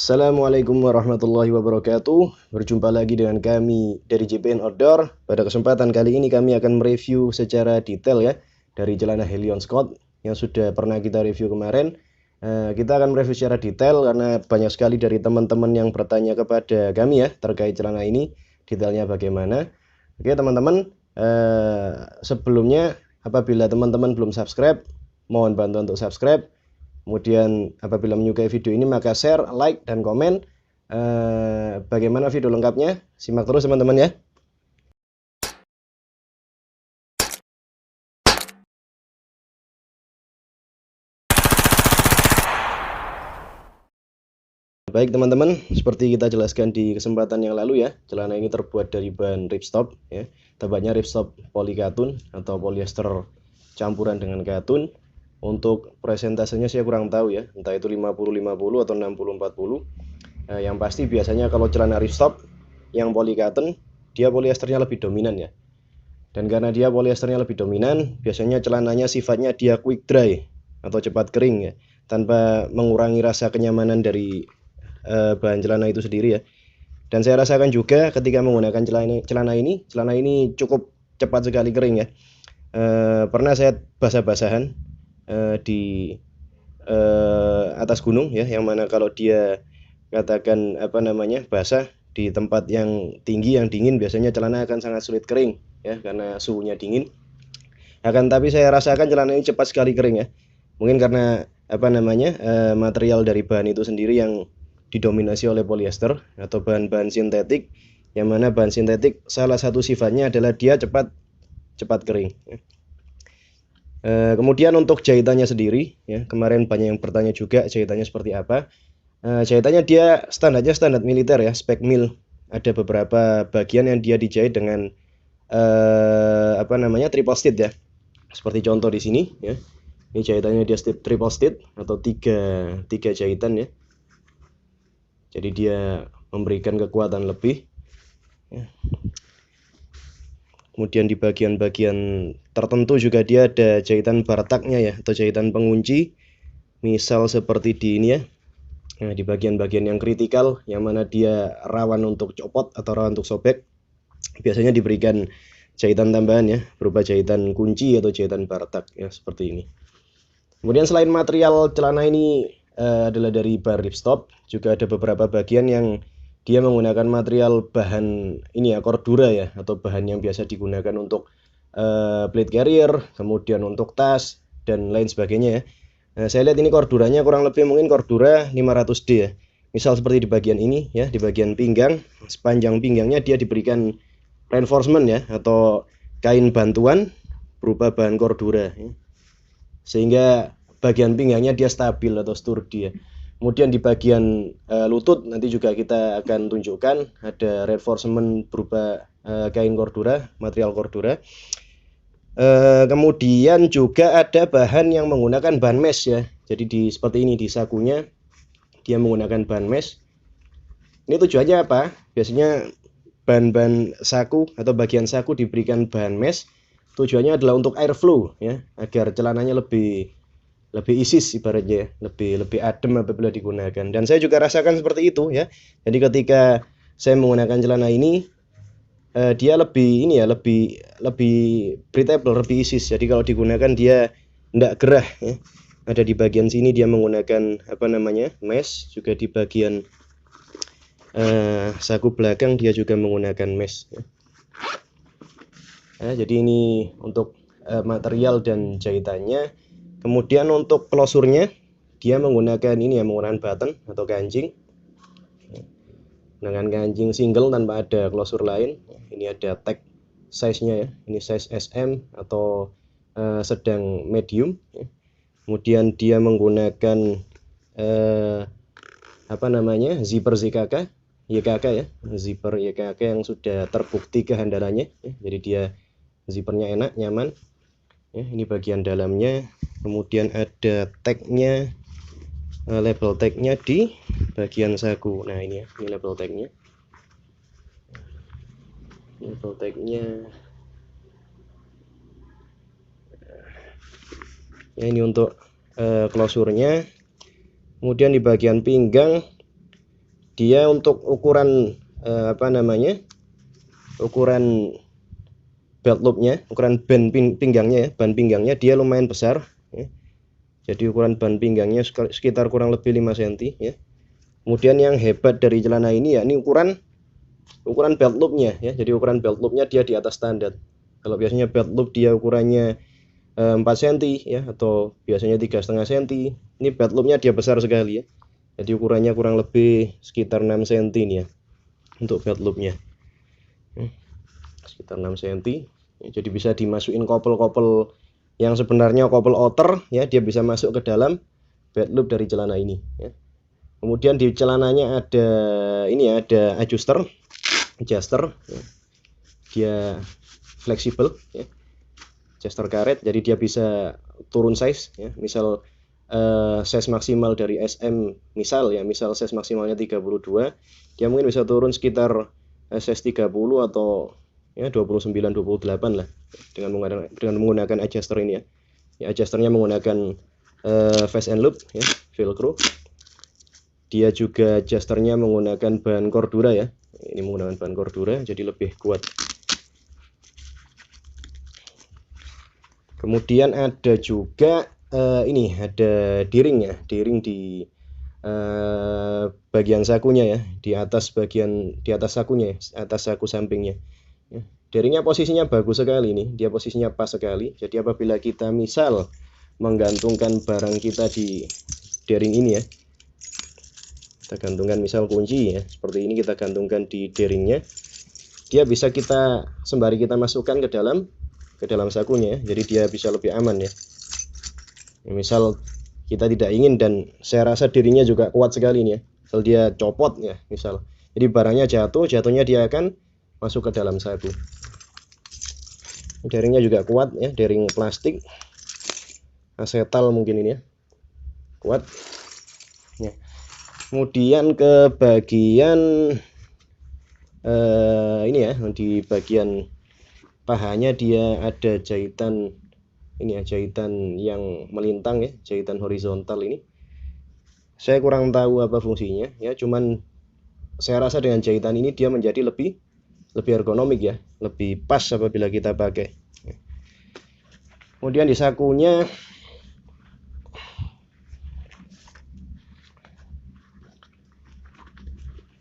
Assalamualaikum warahmatullahi wabarakatuh. Berjumpa lagi dengan kami dari JPN Outdoor. Pada kesempatan kali ini kami akan mereview secara detail ya dari celana Helion Scott yang sudah pernah kita review kemarin. Kita akan mereview secara detail karena banyak sekali dari teman-teman yang bertanya kepada kami ya terkait celana ini, detailnya bagaimana. Oke teman-teman, sebelumnya apabila teman-teman belum subscribe, mohon bantu untuk subscribe. Kemudian apabila menyukai video ini maka share, like, dan komen. Bagaimana video lengkapnya? Simak terus teman-teman ya. Baik teman-teman, seperti kita jelaskan di kesempatan yang lalu ya, celana ini terbuat dari bahan ripstop ya. Tepatnya ripstop polikatun atau polyester campuran dengan katun. Untuk presentasenya saya kurang tahu ya, entah itu 50-50 atau 60-40. Yang pasti biasanya kalau celana ripstop yang polikatun, dia polyesternya lebih dominan ya. Dan karena dia polyesternya lebih dominan, biasanya celananya sifatnya dia quick dry atau cepat kering ya, tanpa mengurangi rasa kenyamanan dari bahan celana itu sendiri ya. Dan saya rasakan juga ketika menggunakan celana ini cukup cepat sekali kering ya. Pernah saya basah-basahan di atas gunung ya, yang mana kalau dia katakan basah di tempat yang tinggi yang dingin, biasanya celana akan sangat sulit kering ya karena suhunya dingin. Tapi saya rasakan celana ini cepat sekali kering ya. Mungkin karena material dari bahan itu sendiri yang didominasi oleh polyester atau bahan-bahan sintetik, yang mana bahan sintetik salah satu sifatnya adalah dia cepat kering. Kemudian untuk jahitannya sendiri ya, kemarin banyak yang bertanya juga jahitannya seperti apa. Jahitannya dia standarnya standar militer ya, spek mil. Ada beberapa bagian yang dia dijahit dengan triple stitch ya. Seperti contoh di sini ya. Ini jahitannya dia triple stitch atau tiga jahitan ya. Jadi dia memberikan kekuatan lebih ya. Kemudian di bagian-bagian tertentu juga dia ada jahitan bartaknya ya, atau jahitan pengunci. Misal seperti di ini ya. Nah, di bagian-bagian yang kritikal yang mana dia rawan untuk copot atau rawan untuk sobek, biasanya diberikan jahitan tambahan ya, berupa jahitan kunci atau jahitan bartak ya, seperti ini. Kemudian selain material celana ini adalah dari bahan ripstop, juga ada beberapa bagian yang dia menggunakan material bahan ini ya, cordura ya, atau bahan yang biasa digunakan untuk plate carrier, kemudian untuk tas dan lain sebagainya ya. Nah, saya lihat ini corduranya kurang lebih mungkin cordura 500D ya. Misal seperti di bagian ini ya, di bagian pinggang, sepanjang pinggangnya dia diberikan reinforcement ya, atau kain bantuan berupa bahan cordura ya. Sehingga bagian pinggangnya dia stabil atau sturdy ya. Kemudian di bagian lutut nanti juga kita akan tunjukkan ada reinforcement berupa kain cordura, material cordura. Kemudian juga ada bahan yang menggunakan bahan mesh ya. Jadi seperti ini di sakunya dia menggunakan bahan mesh. Ini tujuannya apa? Biasanya bahan-bahan saku atau bagian saku diberikan bahan mesh. Tujuannya adalah untuk airflow ya, agar celananya lebih isis ibaratnya ya, lebih adem apabila digunakan. Dan saya juga rasakan seperti itu ya. Jadi ketika saya menggunakan celana ini, dia lebih lebih breathable, lebih isis. Jadi kalau digunakan dia tidak gerah ya. Ada di bagian sini dia menggunakan mesh, juga di bagian saku belakang dia juga menggunakan mesh ya. Jadi ini untuk material dan jahitannya. Kemudian untuk klosurnya dia menggunakan ini ya, menggunakan button atau kancing. Dengan kancing single tanpa ada klosur lain. Ini ada tag size-nya ya. Ini size SM atau sedang medium ya. Kemudian dia menggunakan zipper YKK ya, zipper YKK yang sudah terbukti kehandalannya ya. Jadi dia zippernya enak, nyaman ya. Ini bagian dalamnya. Kemudian ada tagnya, label tagnya di bagian saku. Nah ini ya, ini label tagnya. Label tagnya ya, ini untuk klosurnya. Kemudian di bagian pinggang dia untuk ukuran ukuran belt loopnya, ukuran ban pinggangnya ya, ban pinggangnya dia lumayan besar ya. Jadi ukuran ban pinggangnya sekitar kurang lebih 5 cm ya. Kemudian yang hebat dari celana ini ya, ini ukuran belt loopnya ya. Jadi ukuran belt loopnya dia di atas standar. Kalau biasanya belt loop dia ukurannya 4 cm ya, atau biasanya 3,5 cm. Ini belt loopnya dia besar sekali ya. Jadi ukurannya kurang lebih sekitar 6 cm nih ya untuk belt loopnya. Sekitar 6 cm. Jadi bisa dimasukin kopel-kopel yang sebenarnya kopel outer ya, dia bisa masuk ke dalam belt loop dari celana ini ya. Kemudian di celananya ada ini ya, ada adjuster ya. Dia fleksibel ya, adjuster karet, jadi dia bisa turun size ya. Misal size maksimal dari SM, misal size maksimalnya 32, dia mungkin bisa turun sekitar size 30 atau ya 29 28 lah dengan menggunakan adjuster ini ya. Ya, adjusternya menggunakan fast and loop ya, velcro. Dia juga adjusternya menggunakan bahan Cordura ya. Ini menggunakan bahan Cordura, jadi lebih kuat. Kemudian ada juga ini ada D-ring ya, D-ring di bagian sakunya ya, di atas sakunya ya, atas saku sampingnya ya. D-ringnya posisinya bagus sekali nih, dia posisinya pas sekali. Jadi apabila kita misal menggantungkan barang kita di D-ring ini ya, kita gantungkan misal kunci ya, seperti ini kita gantungkan di D-ringnya, dia bisa kita sembari kita masukkan ke dalam sakunya ya, jadi dia bisa lebih aman ya. Misal kita tidak ingin, dan saya rasa D-ringnya juga kuat sekali nih ya, misal dia copot ya misal, jadi barangnya jatuhnya dia akan masuk ke dalam saku. D-ringnya juga kuat ya, D-ring plastik asetal mungkin ini ya, kuat ya. Kemudian ke bagian ini ya, di bagian pahanya dia ada jahitan ini ya, jahitan yang melintang ya, jahitan horizontal ini. Saya kurang tahu apa fungsinya ya, cuman saya rasa dengan jahitan ini dia menjadi lebih ergonomik ya, lebih pas apabila kita pakai. Kemudian di sakunya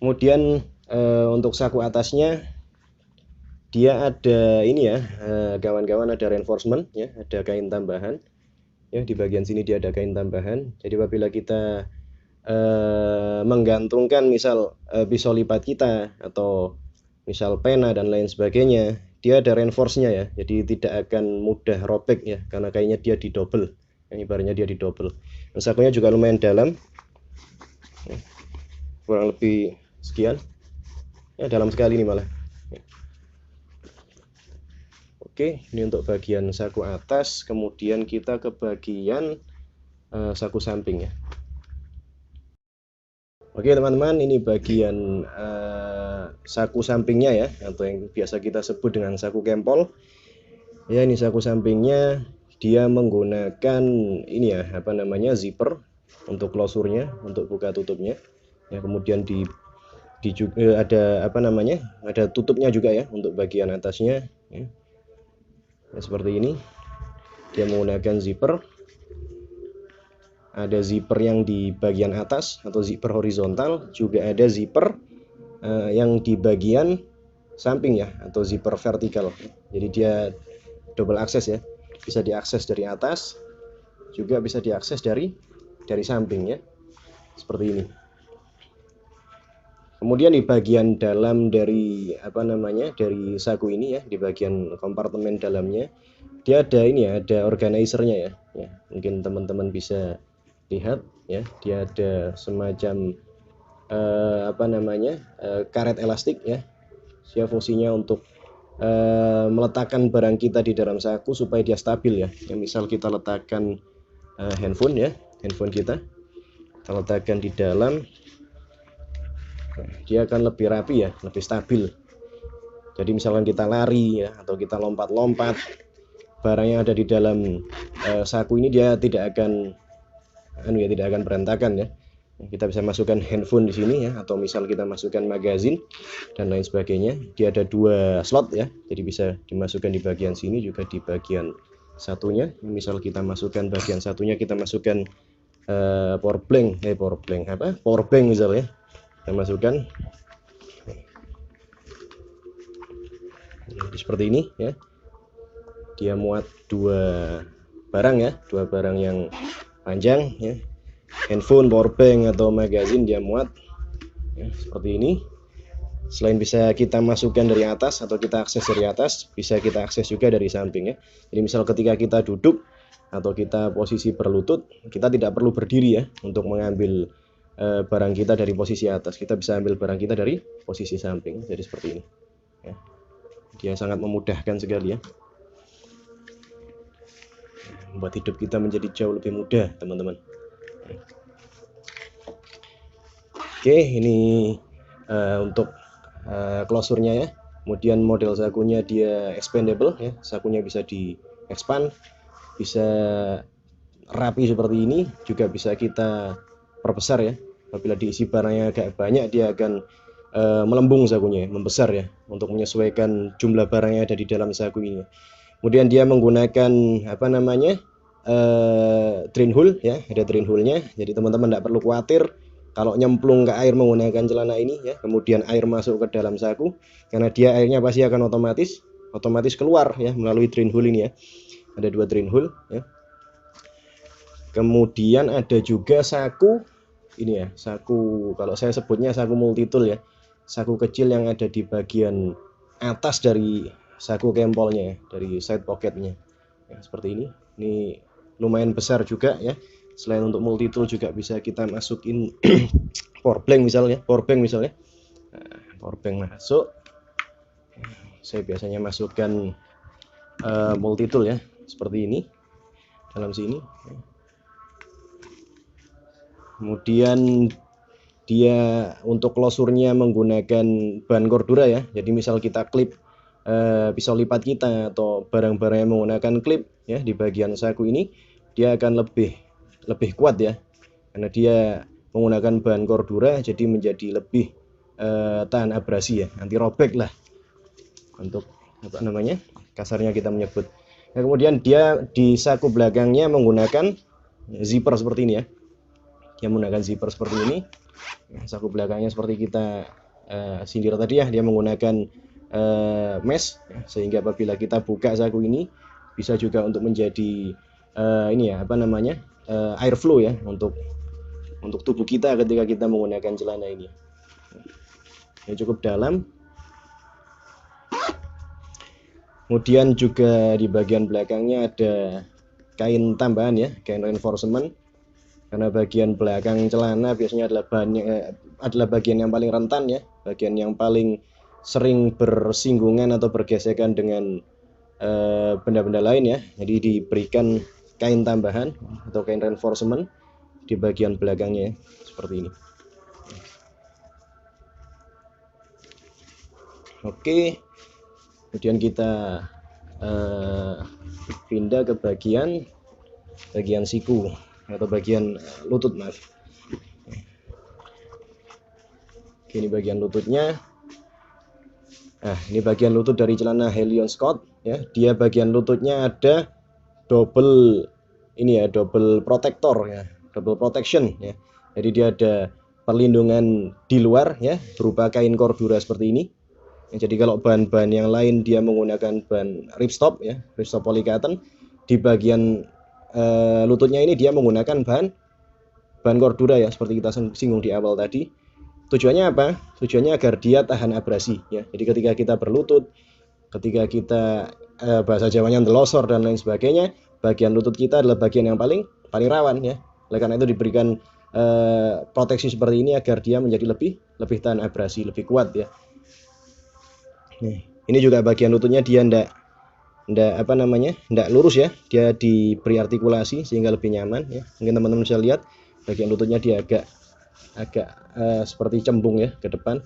untuk saku atasnya dia ada ini ya, kawan-kawan, ada reinforcement ya, ada kain tambahan ya, di bagian sini dia ada kain tambahan. Jadi apabila kita menggantungkan misal pisau lipat kita atau misal pena dan lain sebagainya, dia ada reinforce-nya ya, jadi tidak akan mudah robek ya, karena kainnya dia didobel ya, ibaratnya dia didobel. Dan sakunya juga lumayan dalam ya, kurang lebih sekian ya, dalam sekali ini malah. Oke, ini untuk bagian saku atas. Kemudian kita ke bagian saku samping ya. Oke teman-teman, ini bagian saku sampingnya ya, atau yang biasa kita sebut dengan saku kempol ya. Ini saku sampingnya, dia menggunakan ini ya, zipper untuk closure-nya, untuk buka tutupnya ya. Kemudian ada ada tutupnya juga ya untuk bagian atasnya ya. Ya, seperti ini dia menggunakan zipper. Ada zipper yang di bagian atas atau zipper horizontal, juga ada zipper yang di bagian samping ya, atau zipper vertikal. Jadi dia double akses ya, bisa diakses dari atas, juga bisa diakses dari samping ya, seperti ini. Kemudian di bagian dalam dari dari saku ini ya, di bagian kompartemen dalamnya, dia ada ini ya, ada organizernya ya. Ya, mungkin teman-teman bisa lihat ya, dia ada semacam karet elastik ya. Dia fungsinya untuk meletakkan barang kita di dalam saku supaya dia stabil ya. Ya, misal kita letakkan handphone ya, handphone kita letakkan di dalam, dia akan lebih rapi ya, lebih stabil. Jadi misalkan kita lari ya, atau kita lompat-lompat, barang yang ada di dalam saku ini dia tidak akan berantakan ya. Kita bisa masukkan handphone di sini ya, atau misal kita masukkan magazin dan lain sebagainya. Dia ada 2 slot ya, jadi bisa dimasukkan di bagian sini juga di bagian satunya. Misal kita masukkan bagian satunya, kita masukkan power bank misalnya, kita masukkan seperti ini ya. Dia muat 2 barang ya, 2 barang yang panjang ya. Handphone, power bank atau magazin dia muat ya, seperti ini. Selain bisa kita masukkan dari atas atau kita akses dari atas, bisa kita akses juga dari samping ya. Jadi misal ketika kita duduk atau kita posisi berlutut, kita tidak perlu berdiri ya untuk mengambil barang kita dari posisi atas. Kita bisa ambil barang kita dari posisi samping. Jadi seperti ini ya. Dia sangat memudahkan sekali ya, membuat hidup kita menjadi jauh lebih mudah, teman-teman. Oke, ini untuk klosurnya ya. Kemudian model sakunya dia expandable ya, sakunya bisa di expand, bisa rapi seperti ini, juga bisa kita perbesar ya. Apabila diisi barangnya agak banyak, dia akan melembung sakunya, membesar ya, untuk menyesuaikan jumlah barang yang ada di dalam saku ini. Kemudian dia menggunakan drain hole ya, ada drain hole-nya. Jadi teman-teman tidak perlu khawatir kalau nyemplung ke air menggunakan celana ini ya, kemudian air masuk ke dalam saku, karena dia airnya pasti akan otomatis keluar ya melalui drain hole ini ya. Ada 2 drain hole ya. Kemudian ada juga saku ini ya, saku kalau saya sebutnya saku multi tool ya. Saku kecil yang ada di bagian atas dari saku kempolnya ya, dari side pocketnya ya, seperti ini. Ini lumayan besar juga ya. Selain untuk multi tool juga bisa kita masukin power bank misalnya. Nah, power bank masuk. Saya biasanya masukkan multi tool ya, seperti ini dalam sini. Kemudian dia untuk klosurnya menggunakan bahan cordura ya. Jadi misal kita klip pisau lipat kita atau barang-barang yang menggunakan klip ya di bagian saku ini, dia akan lebih kuat ya, karena dia menggunakan bahan cordura, jadi menjadi lebih tahan abrasi ya, anti robek lah untuk kasarnya kita menyebut. Nah, kemudian dia di saku belakangnya menggunakan zipper seperti ini ya. Dia menggunakan zipper seperti ini. Saku belakangnya seperti kita sindir tadi ya, dia menggunakan mesh ya, sehingga apabila kita buka saku ini bisa juga untuk menjadi air flow ya untuk tubuh kita ketika kita menggunakan celana ini. Ini cukup dalam. Kemudian juga di bagian belakangnya ada kain tambahan ya, kain reinforcement. Karena bagian belakang celana biasanya adalah bagian yang paling rentan ya, bagian yang paling sering bersinggungan atau bergesekan dengan benda-benda lain ya. Jadi diberikan kain tambahan atau kain reinforcement di bagian belakangnya ya, seperti ini. Oke, kemudian kita pindah ke bagian siku atau bagian lutut, maaf. Oke, ini bagian lututnya. Nah, ini bagian lutut dari celana Helion Scott ya. Dia bagian lututnya ada double protector ya, double protection ya. Jadi dia ada perlindungan di luar ya, berupa kain cordura seperti ini. Ya, jadi kalau bahan-bahan yang lain dia menggunakan bahan ripstop ya, ripstop polycotton, di bagian lututnya ini dia menggunakan bahan cordura ya, seperti kita singgung di awal tadi. Tujuannya apa? Tujuannya agar dia tahan abrasi ya. Jadi ketika kita berlutut, ketika kita bahasa Jawanya ndelosor dan lain sebagainya, bagian lutut kita adalah bagian yang paling rawan ya. Oleh karena itu diberikan proteksi seperti ini agar dia menjadi lebih tahan abrasi, lebih kuat ya. Nih, ini juga bagian lututnya dia ndak lurus ya, dia diberi artikulasi sehingga lebih nyaman ya. Mungkin teman-teman bisa lihat bagian lututnya dia agak seperti cembung ya ke depan.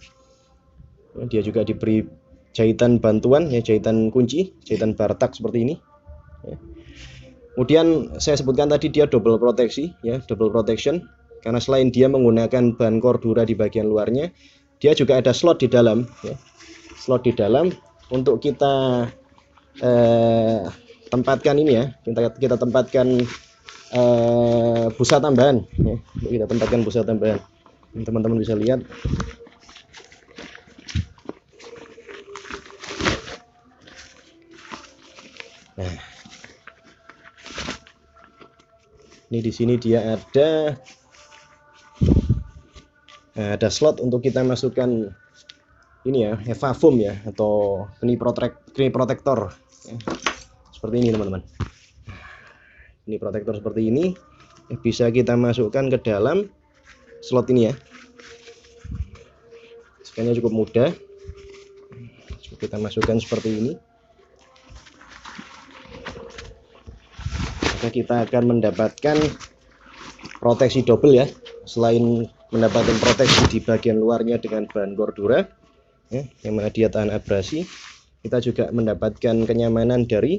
Dia juga diberi jahitan bantuan ya, jahitan kunci, jahitan bartak seperti ini ya. Kemudian saya sebutkan tadi dia double proteksi ya, double protection, karena selain dia menggunakan bahan Cordura di bagian luarnya, dia juga ada slot di dalam ya. Slot di dalam untuk kita tempatkan ini ya, kita tempatkan busa tambahan ya. Kita tempatkan busa tambahan, teman-teman bisa lihat. Nah, ini di sini dia ada slot untuk kita masukkan ini ya, HEVA foam ya, atau knee protector ya. Seperti ini teman-teman. Ini protektor seperti ini bisa kita masukkan ke dalam slot ini ya. Scan-nya cukup mudah. Kita masukkan seperti ini. Maka kita akan mendapatkan proteksi double ya. Selain mendapatkan proteksi di bagian luarnya dengan bahan Cordura ya, yang mana dia tahan abrasi, kita juga mendapatkan kenyamanan dari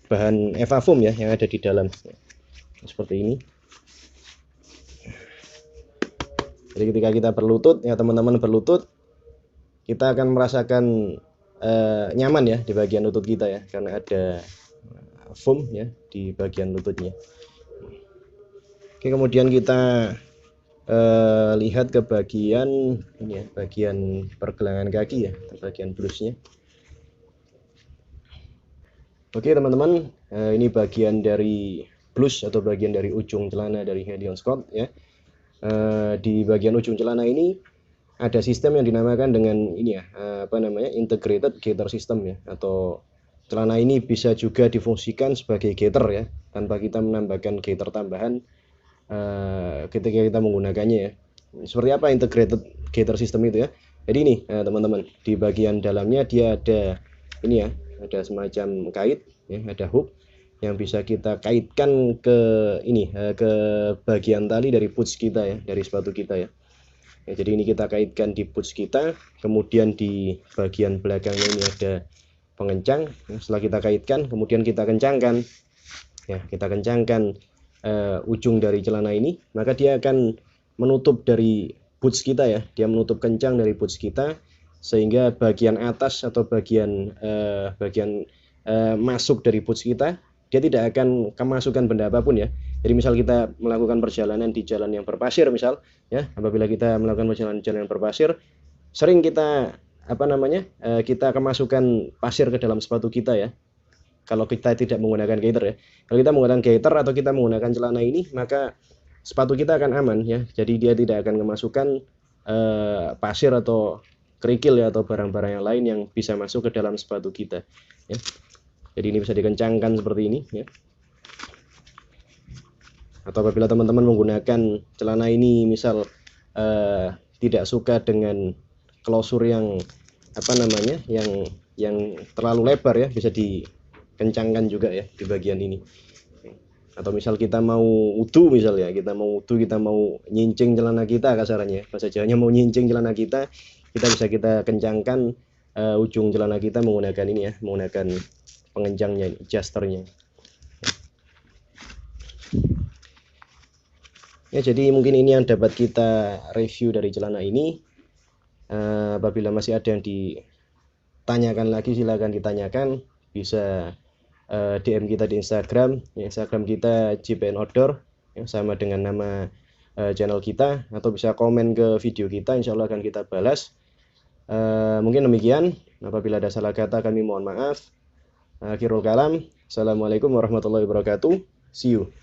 bahan HEVA foam ya yang ada di dalam. Seperti ini. Jadi ketika kita berlutut ya teman-teman, berlutut, kita akan merasakan nyaman ya di bagian lutut kita ya, karena ada foam ya di bagian lututnya. Oke, kemudian kita lihat ke bagian ini ya, bagian pergelangan kaki ya, bagian blusnya. Oke teman-teman, ini bagian dari blus atau bagian dari ujung celana dari Helion Scott ya. Di bagian ujung celana ini ada sistem yang dinamakan dengan ini ya, integrated gaiter system ya, atau celana ini bisa juga difungsikan sebagai gaiter ya, tanpa kita menambahkan gaiter tambahan ketika kita menggunakannya ya. Seperti apa integrated gaiter system itu ya? Jadi ini teman-teman, di bagian dalamnya dia ada ini ya, ada semacam kait ya, ada hook yang bisa kita kaitkan ke ini, ke bagian tali dari boots kita ya, dari sepatu kita ya. Jadi ini kita kaitkan di boots kita, kemudian di bagian belakangnya ini ada pengencang. Setelah kita kaitkan, kemudian kita kencangkan ya, kita kencangkan ujung dari celana ini, maka dia akan menutup dari boots kita ya, dia menutup kencang dari boots kita, sehingga bagian atas atau bagian masuk dari boots kita, dia tidak akan kemasukan benda apapun ya. Jadi misal kita melakukan perjalanan di jalan yang berpasir misal ya, apabila kita melakukan perjalanan jalan yang berpasir, sering kita kita kemasukan pasir ke dalam sepatu kita ya, kalau kita tidak menggunakan gaiter ya. Kalau kita menggunakan gaiter atau kita menggunakan celana ini, maka sepatu kita akan aman ya. Jadi dia tidak akan kemasukan pasir atau kerikil ya, atau barang-barang yang lain yang bisa masuk ke dalam sepatu kita ya. Jadi ini bisa dikencangkan seperti ini ya. Atau apabila teman-teman menggunakan celana ini misal tidak suka dengan klosur yang yang terlalu lebar ya, bisa dikencangkan juga ya di bagian ini. Atau misal kita mau wudu misal ya, kita mau nyincing celana kita, kasarannya bahasa Jawanya mau nyincing celana kita bisa kita kencangkan ujung celana kita menggunakan ini ya, menggunakan pengencangnya, adjusternya. Ya, jadi mungkin ini yang dapat kita review dari celana ini. Apabila masih ada yang ditanyakan lagi, silakan ditanyakan, bisa DM kita di Instagram ya, Instagram kita JPN Outdoor yang sama dengan nama channel kita, atau bisa komen ke video kita, insya Allah akan kita balas. Mungkin demikian, apabila ada salah kata kami mohon maaf. Akhirul kalam, assalamualaikum warahmatullahi wabarakatuh, see you.